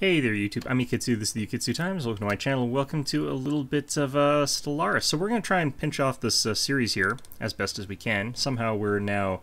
Hey there YouTube, I'm Yukitsu, this is the Yukitsu Times, welcome to my channel, welcome to a little bit of Stellaris. So we're going to try and pinch off this series here as best as we can. Somehow we're now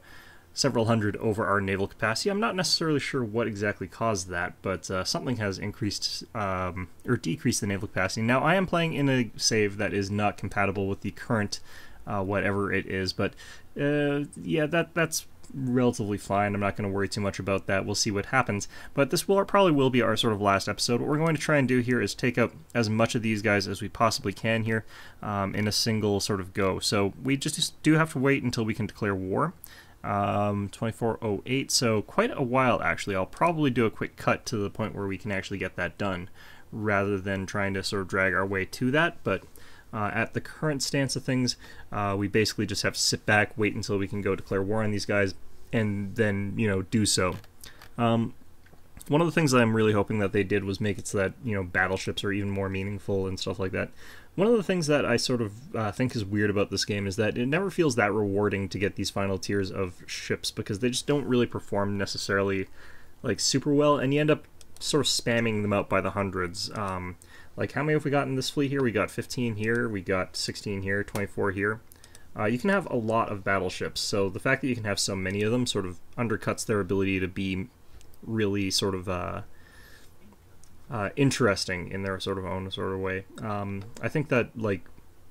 several hundred over our naval capacity. I'm not necessarily sure what exactly caused that, but something has increased or decreased the naval capacity. Now I am playing in a save that is not compatible with the current whatever it is, but yeah, that's relatively fine. I'm not going to worry too much about that. We'll see what happens. But this probably will be our sort of last episode. What we're going to try and do here is take up as much of these guys as we possibly can here in a single sort of go. So we just do have to wait until we can declare war. 2408, so quite a while actually. I'll probably do a quick cut to the point where we can actually get that done rather than trying to sort of drag our way to that. But at the current stance of things, we basically just have to sit back, wait until we can go declare war on these guys, and then, you know, do so. One of the things that I'm really hoping that they did was make it so that, you know, battleships are even more meaningful and stuff like that. One of the things that I sort of think is weird about this game is that it never feels that rewarding to get these final tiers of ships because they just don't really perform necessarily, like, super well, and you end up sort of spamming them out by the hundreds. Like, how many have we got in this fleet here? We got 15 here, we got 16 here, 24 here. You can have a lot of battleships, so the fact that you can have so many of them sort of undercuts their ability to be really sort of interesting in their sort of own sort of way. I think that, like,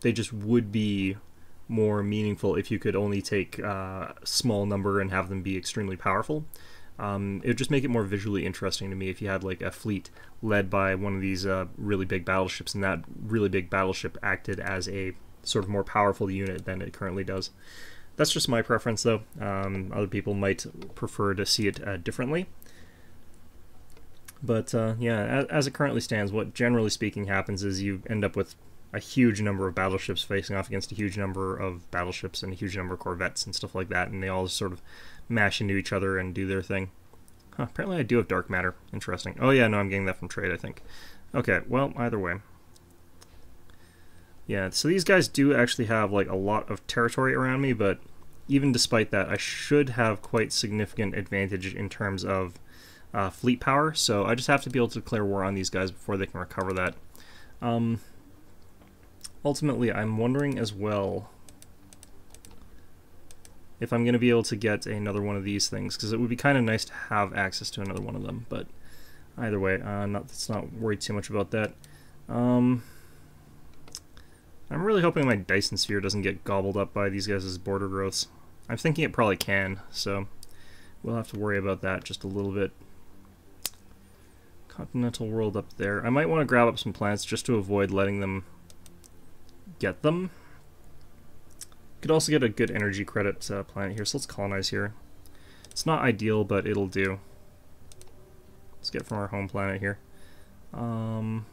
they just would be more meaningful if you could only take a small number and have them be extremely powerful. It would just make it more visually interesting to me if you had like a fleet led by one of these really big battleships, and that really big battleship acted as a sort of more powerful unit than it currently does. That's just my preference, though. Other people might prefer to see it differently. But yeah, as it currently stands, what generally speaking happens is you end up with a huge number of battleships facing off against a huge number of battleships and a huge number of corvettes and stuff like that, and they all sort of mash into each other and do their thing. Huh, apparently I do have dark matter. Interesting. Oh yeah, no, I'm getting that from trade, I think. Okay, well, either way. Yeah, so these guys do actually have like a lot of territory around me, but even despite that, I should have quite significant advantage in terms of fleet power, so I just have to be able to declare war on these guys before they can recover that. Ultimately, I'm wondering as well if I'm going to be able to get another one of these things, because it would be kind of nice to have access to another one of them, but either way, let's not worry too much about that. I'm really hoping my Dyson Sphere doesn't get gobbled up by these guys' border growths. I'm thinking it probably can, so we'll have to worry about that just a little bit. Continental world up there. I might want to grab up some plants just to avoid letting them get them. Could also get a good energy credit planet here, so let's colonize here. It's not ideal, but it'll do. Let's get from our home planet here. Alright,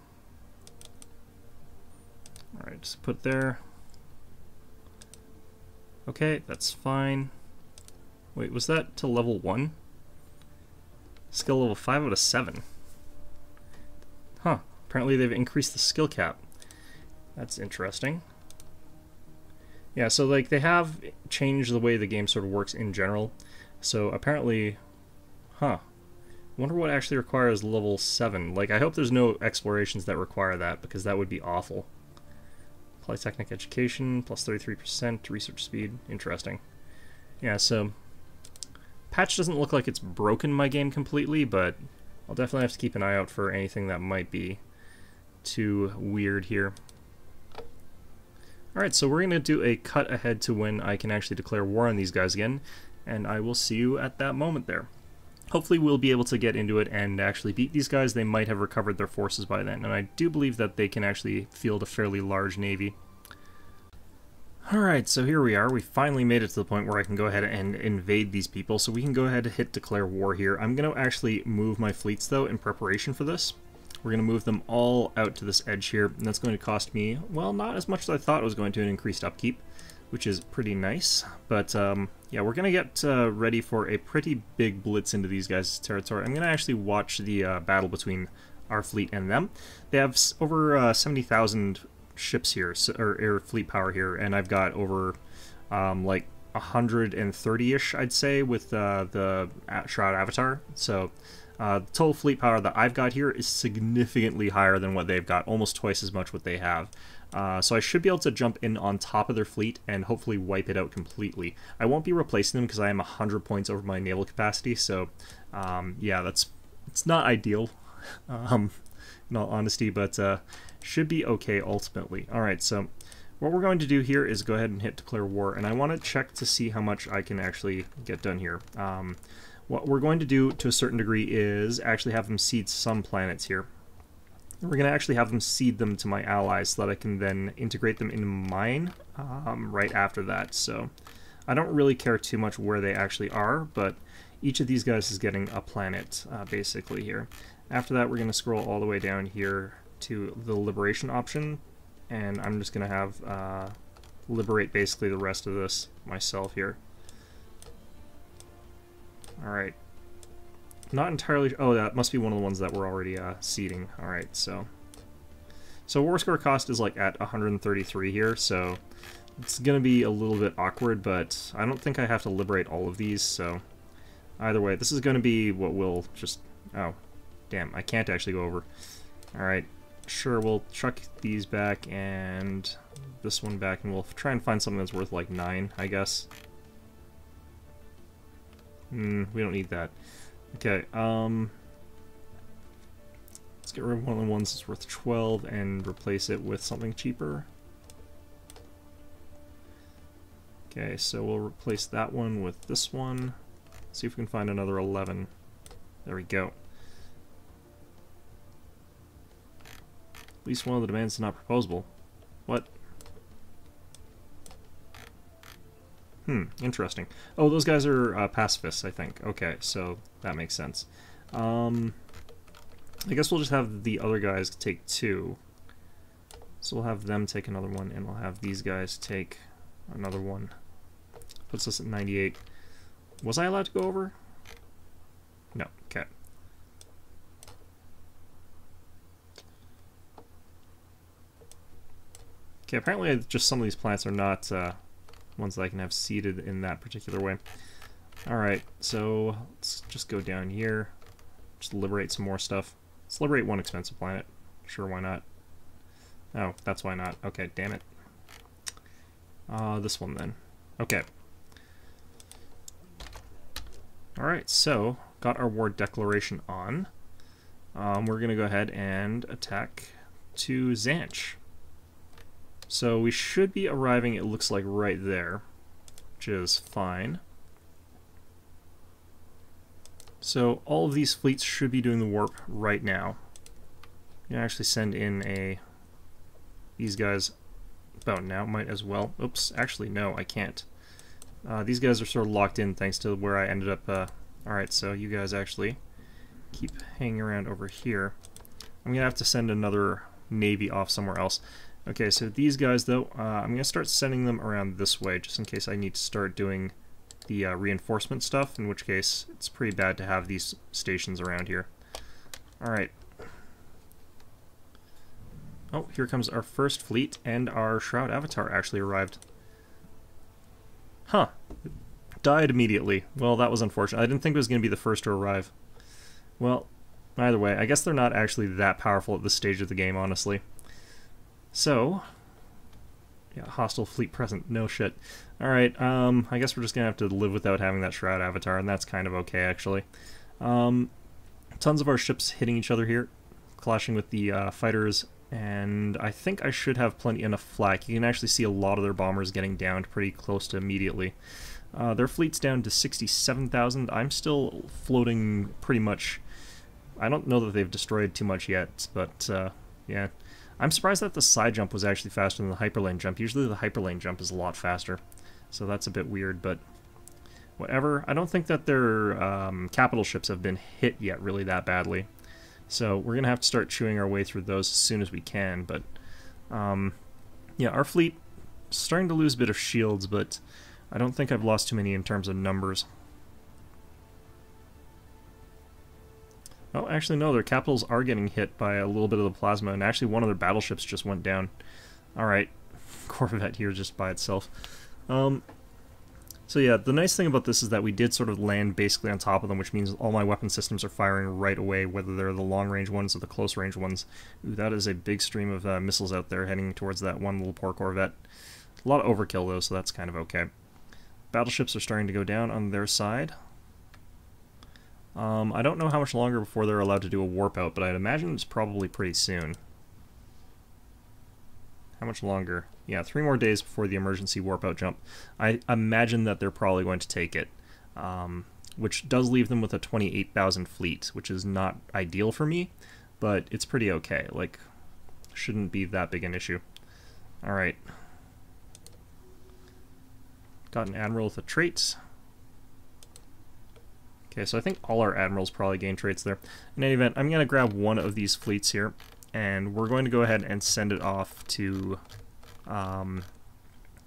just put there. Okay, that's fine. Wait, was that to level 1? Skill level 5 out of 7. Huh, apparently they've increased the skill cap. That's interesting. Yeah, so like they have changed the way the game sort of works in general. So apparently, huh. Wonder what actually requires level 7. Like, I hope there's no explorations that require that, because that would be awful. Polytechnic education, plus 33%, research speed. Interesting. Yeah, so patch doesn't look like it's broken my game completely, but I'll definitely have to keep an eye out for anything that might be too weird here. Alright, so we're going to do a cut ahead to when I can actually declare war on these guys again, and I will see you at that moment there. Hopefully we'll be able to get into it and actually beat these guys. They might have recovered their forces by then, and I do believe that they can actually field a fairly large navy. Alright, so here we are. We finally made it to the point where I can go ahead and invade these people, so we can go ahead and hit declare war here. I'm going to actually move my fleets, though, in preparation for this. We're going to move them all out to this edge here, and that's going to cost me, well, not as much as I thought it was going to in increased upkeep, which is pretty nice. But, yeah, we're going to get ready for a pretty big blitz into these guys' territory. I'm going to actually watch the battle between our fleet and them. They have over 70,000 ships here, or air fleet power here, and I've got over, like, 130-ish, I'd say, with the Shroud Avatar. So The total fleet power that I've got here is significantly higher than what they've got, almost twice as much what they have. So I should be able to jump in on top of their fleet and hopefully wipe it out completely. I won't be replacing them because I am 100 points over my naval capacity, so yeah, it's not ideal, in all honesty, but should be okay ultimately. Alright, so what we're going to do here is go ahead and hit declare war, and I want to check to see how much I can actually get done here. What we're going to do to a certain degree is actually have them seed some planets here. We're going to actually have them seed them to my allies so that I can then integrate them into mine right after that. So I don't really care too much where they actually are, but each of these guys is getting a planet basically here. After that, we're going to scroll all the way down here to the liberation option, and I'm just going to have liberate basically the rest of this myself here. Alright. Not entirely... Oh, that must be one of the ones that we're already seeding. Alright, so war score cost is like at 133 here, so it's going to be a little bit awkward, but I don't think I have to liberate all of these, so either way, this is going to be what we'll just... Oh, damn, I can't actually go over. Alright, sure, we'll chuck these back and this one back, and we'll try and find something that's worth like 9, I guess. We don't need that. Okay, let's get rid of one of the ones that's worth 12 and replace it with something cheaper. Okay, so we'll replace that one with this one. See if we can find another 11. There we go. At least one of the demands is not proposable. What? Interesting. Oh, those guys are pacifists, I think. Okay, so that makes sense. I guess we'll just have the other guys take 2. So we'll have them take another one, and we'll have these guys take another one. Puts us at 98. Was I allowed to go over? No, okay. Okay, apparently just some of these plants are not ones that I can have seeded in that particular way. Alright, so let's just go down here. Just liberate some more stuff. Let's liberate one expensive planet. Sure, why not? Oh, that's why not. Okay, damn it. This one then. Okay. Alright, so got our war declaration on. We're going to go ahead and attack to Zanch. So we should be arriving, it looks like, right there, which is fine. So all of these fleets should be doing the warp right now. You can actually send in these guys about now, might as well. Oops, actually no, I can't. These guys are sort of locked in thanks to where I ended up. Alright, so you guys actually keep hanging around over here. I'm going to have to send another navy off somewhere else. Okay, so these guys, though, I'm going to start sending them around this way, just in case I need to start doing the reinforcement stuff, in which case it's pretty bad to have these stations around here. Alright. Oh, here comes our first fleet, and our Shroud Avatar actually arrived. Huh. Died immediately. Well, that was unfortunate. I didn't think it was going to be the first to arrive. Well, either way, I guess they're not actually that powerful at this stage of the game, honestly. So, yeah, hostile fleet present. No shit. Alright, I guess we're just gonna have to live without having that Shroud Avatar, and that's kind of okay, actually. Tons of our ships hitting each other here, clashing with the fighters, and I think I should have plenty enough flak. You can actually see a lot of their bombers getting downed pretty close to immediately. Their fleet's down to 67,000. I'm still floating pretty much. I don't know that they've destroyed too much yet, but yeah. I'm surprised that the side jump was actually faster than the hyperlane jump. Usually the hyperlane jump is a lot faster, so that's a bit weird, but whatever. I don't think that their capital ships have been hit yet really that badly, so we're going to have to start chewing our way through those as soon as we can, but yeah, our fleet is starting to lose a bit of shields, but I don't think I've lost too many in terms of numbers. Oh, actually no, their capitals are getting hit by a little bit of the plasma, and actually one of their battleships just went down. Alright, Corvette here just by itself. So yeah, the nice thing about this is that we did sort of land basically on top of them, which means all my weapon systems are firing right away, whether they're the long-range ones or the close-range ones. Ooh, that is a big stream of missiles out there heading towards that one little poor corvette. A lot of overkill though, so that's kind of okay. Battleships are starting to go down on their side. I don't know how much longer before they're allowed to do a warp out, but I'd imagine it's probably pretty soon. How much longer? Yeah, 3 more days before the emergency warp out jump. I imagine that they're probably going to take it, which does leave them with a 28,000 fleet, which is not ideal for me, but it's pretty okay. Like, shouldn't be that big an issue. Alright. Got an admiral with a trait. Okay, so I think all our admirals probably gain traits there. In any event, I'm going to grab one of these fleets here, and we're going to go ahead and send it off to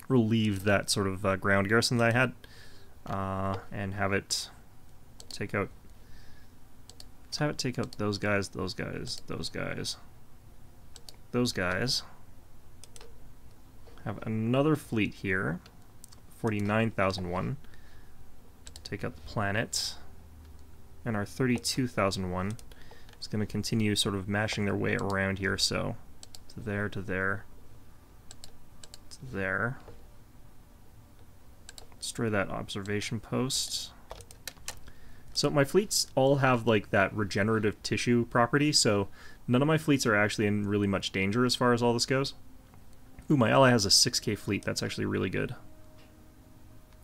relieve that sort of ground garrison that I had, and have it take out. Let's have it take out those guys, those guys, those guys, those guys. Have another fleet here, 49,001. Take out the planet. And our 32,001 is going to continue sort of mashing their way around here, so to there, to there, to there. Destroy that observation post. So my fleets all have like that regenerative tissue property, so none of my fleets are actually in really much danger as far as all this goes. Ooh, my ally has a 6k fleet, that's actually really good.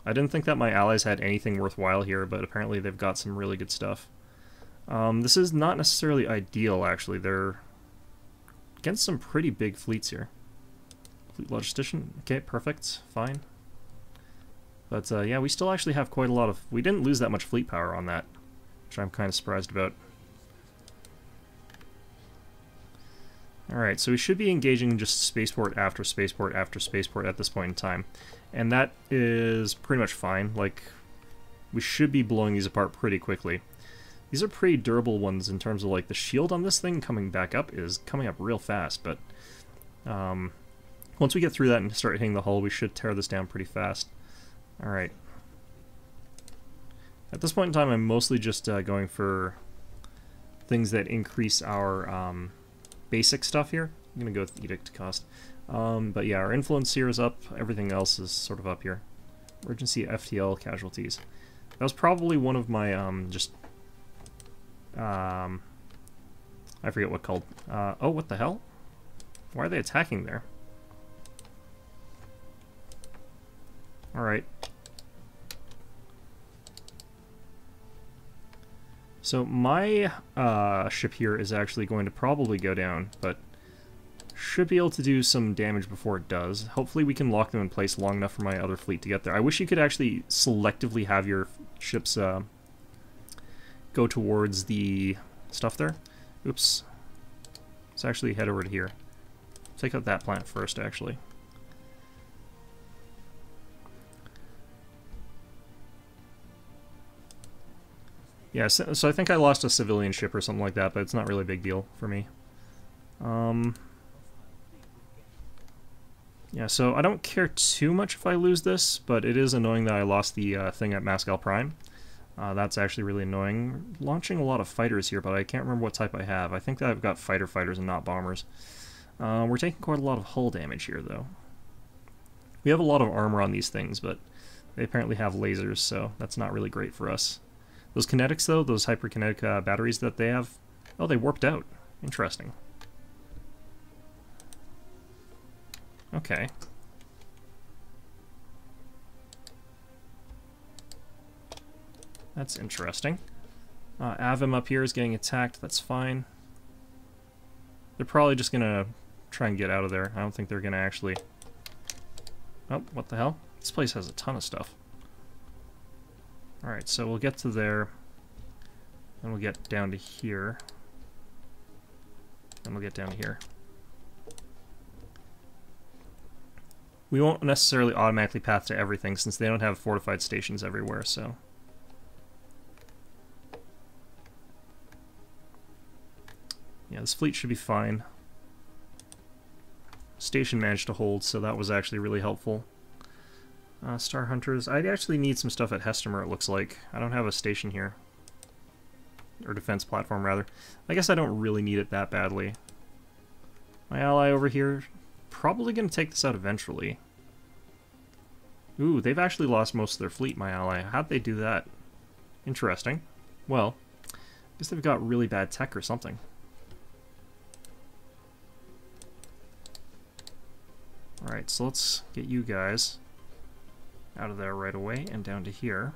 I didn't think that my allies had anything worthwhile here, but apparently they've got some really good stuff. This is not necessarily ideal, actually. They're against some pretty big fleets here. Fleet logistician, okay, perfect, fine. But yeah, we still actually have quite a lot of... We didn't lose that much fleet power on that, which I'm kind of surprised about. Alright, so we should be engaging just spaceport after spaceport after spaceport at this point in time. And that is pretty much fine. Like, we should be blowing these apart pretty quickly. These are pretty durable ones in terms of, like, the shield on this thing coming back up is coming up real fast, but once we get through that and start hitting the hull, we should tear this down pretty fast. Alright. At this point in time, I'm mostly just going for things that increase our basic stuff here. I'm going to go with Edict Cost. But yeah, our influence here is up, everything else is sort of up here. Emergency FTL casualties. That was probably one of my, I forget what called. Oh, what the hell? Why are they attacking there? Alright. So my ship here is actually going to probably go down, but should be able to do some damage before it does. Hopefully we can lock them in place long enough for my other fleet to get there. I wish you could actually selectively have your ships go towards the stuff there. Oops. Let's actually head over to here. Take out that plant first, actually. Yeah, so I think I lost a civilian ship or something like that, but it's not really a big deal for me. Yeah, so I don't care too much if I lose this, but it is annoying that I lost the thing at Mascal Prime. That's actually really annoying. Launching a lot of fighters here, but I can't remember what type I have. I think that I've got fighters and not bombers. We're taking quite a lot of hull damage here, though. We have a lot of armor on these things, but they apparently have lasers, so that's not really great for us. Those kinetics, though, those hyperkinetic batteries that they have, oh, they warped out. Interesting. Okay. That's interesting. Avim up here is getting attacked, that's fine. They're probably just gonna try and get out of there. I don't think they're gonna actually... Oh, what the hell? This place has a ton of stuff. Alright, so we'll get to there, and we'll get down to here, and we'll get down to here. We won't necessarily automatically path to everything since they don't have fortified stations everywhere, so... Yeah, this fleet should be fine. Station managed to hold, so that was actually really helpful. Star Hunters. I actually need some stuff at Hestimer, it looks like. I don't have a station here. Or defense platform, rather. I guess I don't really need it that badly. My ally over here, probably going to take this out eventually. Ooh, they've actually lost most of their fleet, my ally. How'd they do that? Interesting. Well, I guess they've got really bad tech or something. Alright, so let's get you guys out of there right away and down to here.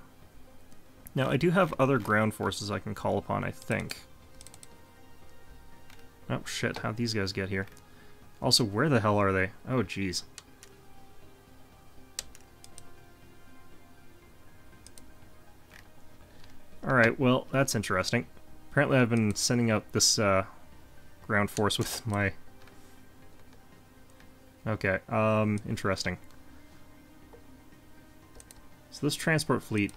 Now, I do have other ground forces I can call upon, I think. Oh, shit, how'd these guys get here? Also, where the hell are they? Oh, jeez. Alright, well, that's interesting. Apparently I've been sending out this ground force with my... Okay, interesting. So this transport fleet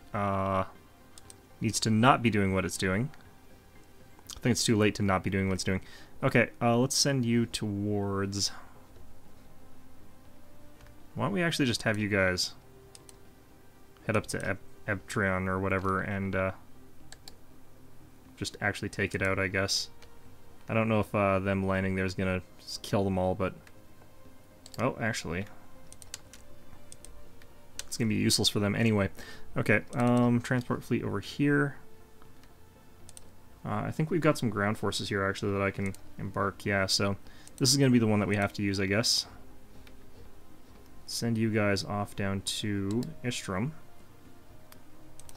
needs to not be doing what it's doing. I think it's too late to not be doing what it's doing. Okay, let's send you towards... Why don't we actually just have you guys head up to Ebtreon or whatever and just actually take it out, I guess. I don't know if them landing there is going to kill them all, but... Oh, actually... It's going to be useless for them anyway. Okay, transport fleet over here. I think we've got some ground forces here, actually, that I can embark. Yeah, so this is going to be the one that we have to use, I guess. Send you guys off down to Istrum.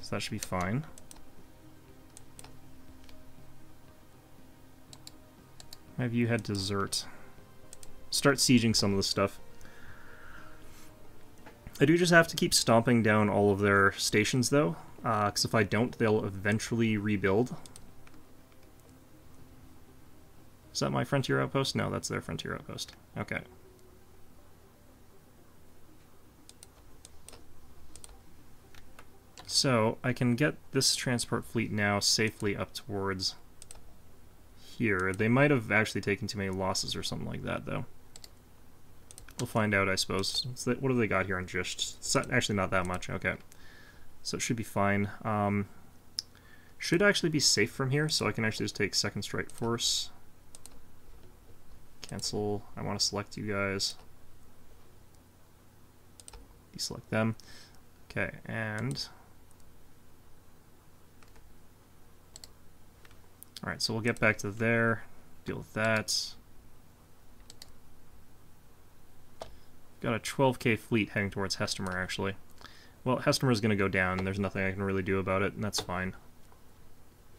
So that should be fine. Have you head to Zert. Start sieging some of the stuff. I do just have to keep stomping down all of their stations, though, because if I don't, they'll eventually rebuild. Is that my frontier outpost? No, that's their frontier outpost. Okay. So, I can get this transport fleet now safely up towards here. They might have actually taken too many losses or something like that, though. We'll find out, I suppose. What have they got here on Just? It's actually not that much. Okay. So it should be fine. Should actually be safe from here, so I can actually just take Second Strike Force. Cancel. I want to select you guys. Deselect them. Okay, and... Alright, so we'll get back to there. Deal with that. Got a 12k fleet heading towards Hestimer, actually. Well, Hestimer's going to go down, and there's nothing I can really do about it, and that's fine.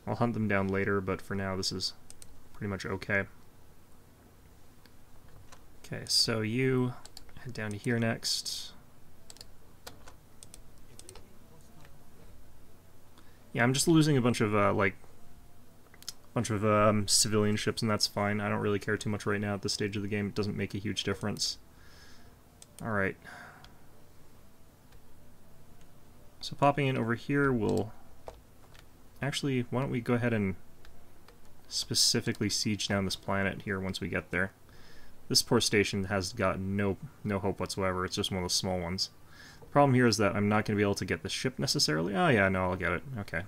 I'll hunt them down later, but for now this is pretty much okay. Okay, so you head down to here next. Yeah, I'm just losing a bunch of, civilian ships, and that's fine. I don't really care too much right now at this stage of the game. It doesn't make a huge difference. Alright. So popping in over here will... Actually, why don't we go ahead and specifically siege down this planet here once we get there. This poor station has got no hope whatsoever. It's just one of the small ones. The problem here is that I'm not going to be able to get the ship necessarily. Oh yeah, no, I'll get it. Okay.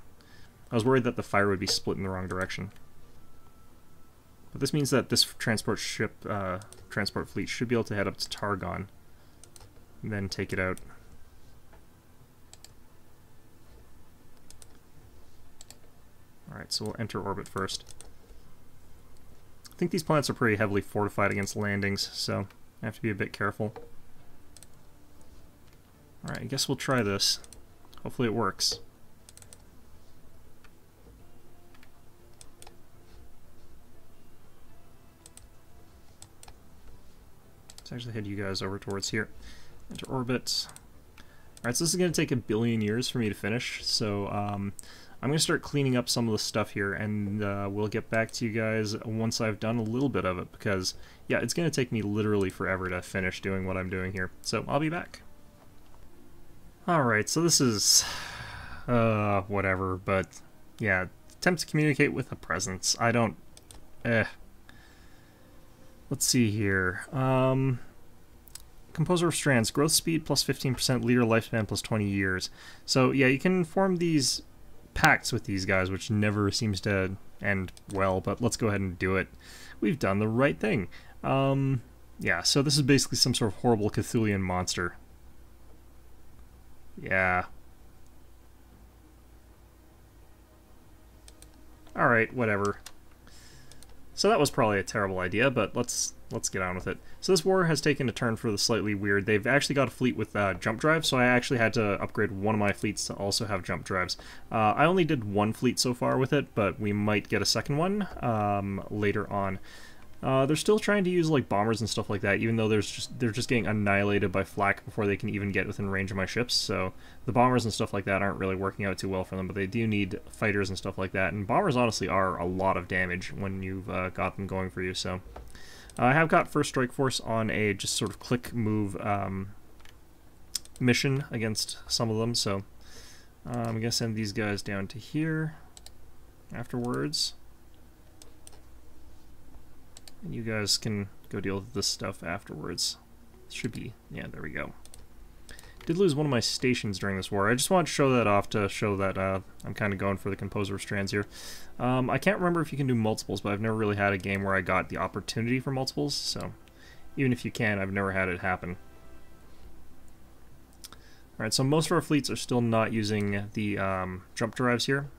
I was worried that the fire would be split in the wrong direction. But this means that this transport fleet should be able to head up to Targon. And then take it out. Alright, so we'll enter orbit first. I think these planets are pretty heavily fortified against landings, so I have to be a bit careful. Alright, I guess we'll try this. Hopefully it works. Let's actually head you guys over towards here. Enter orbit. Alright, so this is going to take 1 billion years for me to finish, so I'm going to start cleaning up some of the stuff here, and we'll get back to you guys once I've done a little bit of it, because, yeah, it's going to take me literally forever to finish doing what I'm doing here. So, I'll be back. Alright, so this is... whatever, but, yeah, attempt to communicate with a presence. I don't... Let's see here. Composer of Strands, growth speed plus 15%, leader lifespan plus 20 years. So yeah, you can form these pacts with these guys, which never seems to end well, but let's go ahead and do it. We've done the right thing. Yeah, so this is basically some sort of horrible Cthulhian monster. Yeah. Alright, whatever. So that was probably a terrible idea, but let's get on with it. So this war has taken a turn for the slightly weird. They've actually got a fleet with jump drives, so I actually had to upgrade one of my fleets to also have jump drives. I only did one fleet so far with it, but we might get a second one later on. They're still trying to use like bombers and stuff like that, even though they're just getting annihilated by flak before they can even get within range of my ships. So the bombers and stuff like that aren't really working out too well for them, but they do need fighters and stuff like that. And bombers honestly are a lot of damage when you've got them going for you. So I have got First Strike Force on a just sort of click move mission against some of them. So I'm gonna send these guys down to here afterwards. And you guys can go deal with this stuff afterwards. Should be, yeah, there we go. Did lose one of my stations during this war. I just wanted to show that off to show that I'm kind of going for the Composer of Strands here. I can't remember if you can do multiples, but I've never really had a game where I got the opportunity for multiples, so even if you can, I've never had it happen. Alright, so most of our fleets are still not using the jump drives here.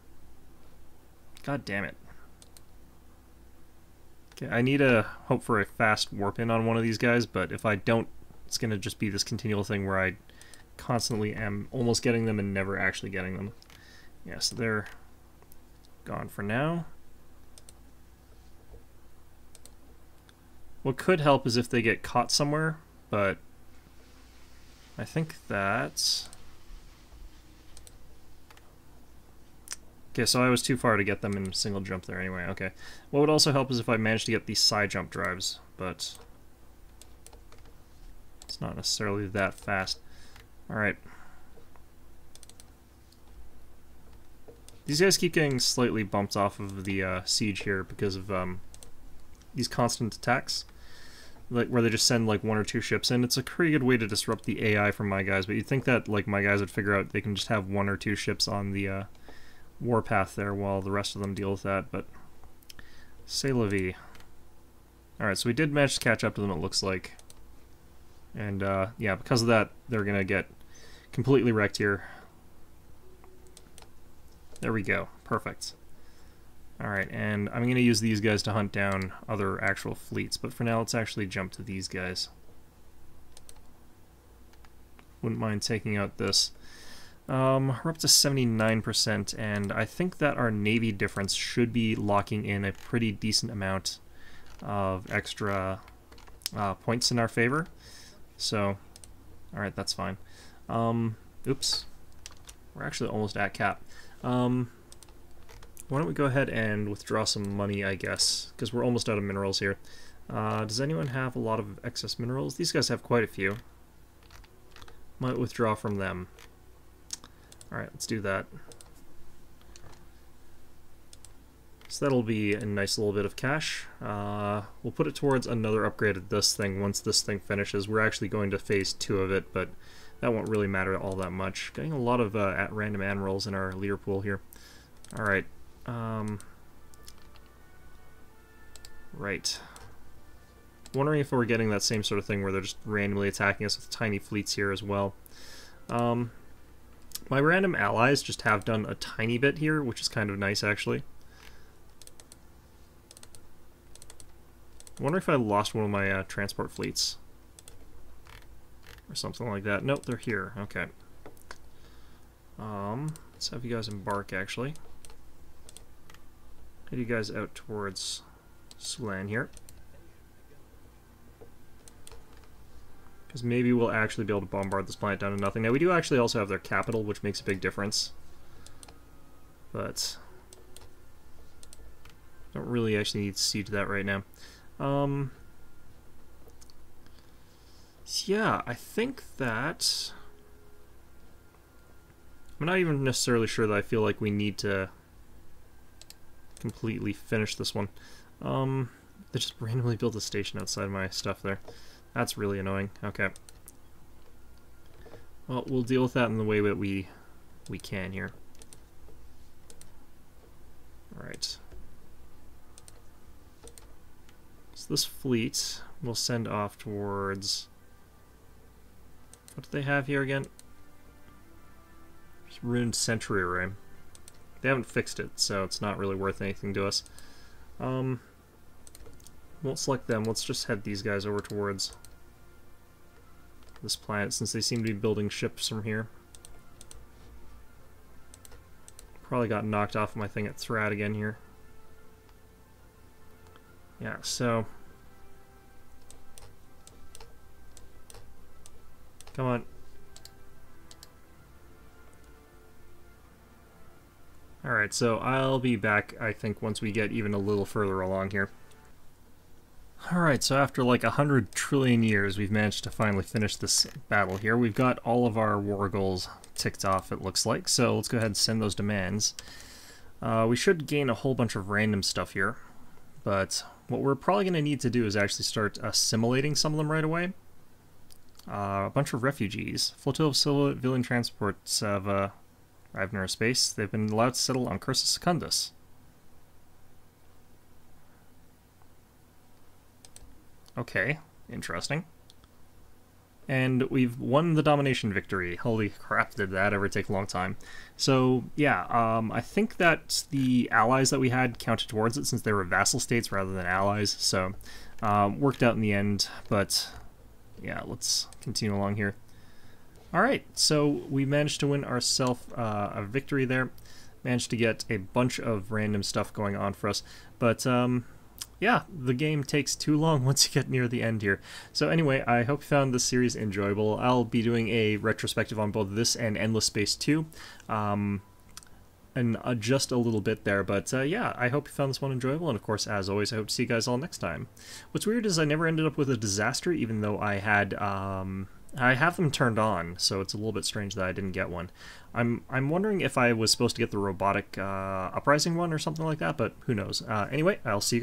God damn it. Okay, I need to hope for a fast warp in on one of these guys, but if I don't, it's going to just be this continual thing where I constantly am almost getting them and never actually getting them. Yeah, so they're gone for now. What could help is if they get caught somewhere, but I think that's... Okay, so I was too far to get them in single jump there anyway, okay. What would also help is if I managed to get these side jump drives, but it's not necessarily that fast. Alright. These guys keep getting slightly bumped off of the siege here because of these constant attacks, like where they just send like one or two ships in. It's a pretty good way to disrupt the AI from my guys, but you'd think that like my guys would figure out they can just have one or two ships on the warpath there while the rest of them deal with that, but c'est la vie. Alright, so we did manage to catch up to them, it looks like. And yeah, because of that, they're gonna get completely wrecked here. There we go. Perfect. Alright, and I'm gonna use these guys to hunt down other actual fleets, but for now let's actually jump to these guys. Wouldn't mind taking out this. We're up to 79%, and I think that our Navy difference should be locking in a pretty decent amount of extra points in our favor. So, alright, that's fine. Oops. We're actually almost at cap. Why don't we go ahead and withdraw some money, I guess, because we're almost out of minerals here. Does anyone have a lot of excess minerals? These guys have quite a few. Might withdraw from them. Alright, let's do that. So that'll be a nice little bit of cash. We'll put it towards another upgrade of this thing once this thing finishes. We're actually going to phase 2 of it, but that won't really matter all that much. Getting a lot of at random admirals in our leader pool here. Alright. Right. Wondering if we're getting that same sort of thing where they're just randomly attacking us with tiny fleets here as well. My random allies just have done a tiny bit here, which is kind of nice, actually. I wonder if I lost one of my transport fleets. Or something like that. Nope, they're here. Okay. Let's have you guys embark, actually. Head you guys out towards Sulan here. Because maybe we'll actually be able to bombard this planet down to nothing. Now, we do actually also have their capital, which makes a big difference. But don't really actually need to siege that right now. So yeah, I think that... I'm not even necessarily sure that I feel like we need to completely finish this one. They just randomly built a station outside my stuff there. That's really annoying. Okay. Well, we'll deal with that in the way that we can here. Alright. So this fleet will send off towards... What do they have here again? Just Ruined Sentry Array. They haven't fixed it, so it's not really worth anything to us. Won't select them. Let's just head these guys over towards this planet, since they seem to be building ships from here. Probably got knocked off my thing at Thrad again here. Yeah, so... Come on. Alright, so I'll be back, I think, once we get even a little further along here. Alright, so after like 100 trillion years, we've managed to finally finish this battle here. We've got all of our war goals ticked off, it looks like, so let's go ahead and send those demands. We should gain a whole bunch of random stuff here, but what we're probably going to need to do is actually start assimilating some of them right away. A bunch of refugees. Flotilla of civilian transports have arrived in our space. They've been allowed to settle on Cursus Secundus. Okay, interesting. And we've won the domination victory. Holy crap, did that ever take a long time. So, yeah, I think that the allies that we had counted towards it, since they were vassal states rather than allies, so worked out in the end, but yeah, let's continue along here. Alright, so we managed to win ourselves a victory there. Managed to get a bunch of random stuff going on for us, but yeah, the game takes too long once you get near the end here. So anyway, I hope you found this series enjoyable. I'll be doing a retrospective on both this and Endless Space 2, and just a little bit there, but yeah, I hope you found this one enjoyable, and of course, as always, I hope to see you guys all next time. What's weird is I never ended up with a disaster, even though I had, I have them turned on, so it's a little bit strange that I didn't get one. I'm wondering if I was supposed to get the robotic uprising one or something like that, but who knows. Anyway, I'll see you guys.